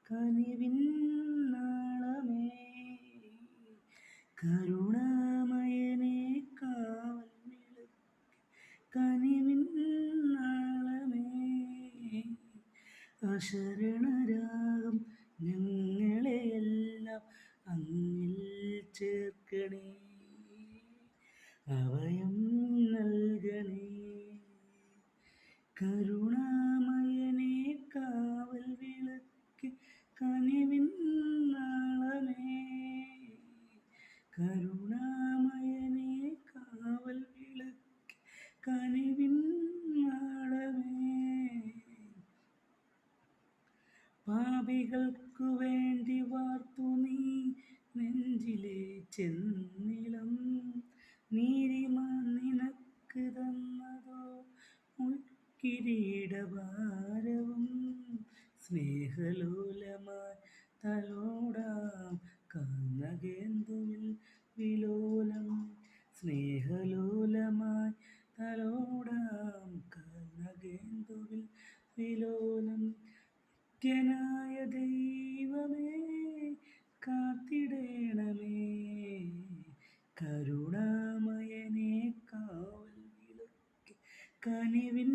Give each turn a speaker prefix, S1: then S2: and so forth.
S1: കനിവിൻ നാളമേ കരുണാമയനേ കാവൽ വിളക്ക് കനിവിൻ നാളമേ അശരണരാഗം ഞങ്ങളെയെല്ലാം അങ്ങിൽ ചേർക്കണേ അഭയം നൽകണേ കരുണാമയനേ കാവൽ വിളക്ക് കനിവിൻ നാളമേ കരുണാമയനേ കാവൽ വിളക്ക് കനിവിൻ നാളമേ പാപികൾക്കു വേണ്ടി വാർത്തു നീ നെഞ്ചിലെ ചെന്നിളം നീതിമാൻ നിനക്ക് തന്നതോ മുൾക്കിരീടഭാരവും സ്നേഹലോലമായി തലോടാം കാനകേന്ദുവിൽ വിലോലം സ്നേഹലോലമായി തലോടാം കാനകേന്ദുവിൽ വിലോലം നിത്യനായ ദൈവമേ കാത്തിടേണമേ കരുണാമയനേ കാവൽ വിളക്ക് കനിവിൻ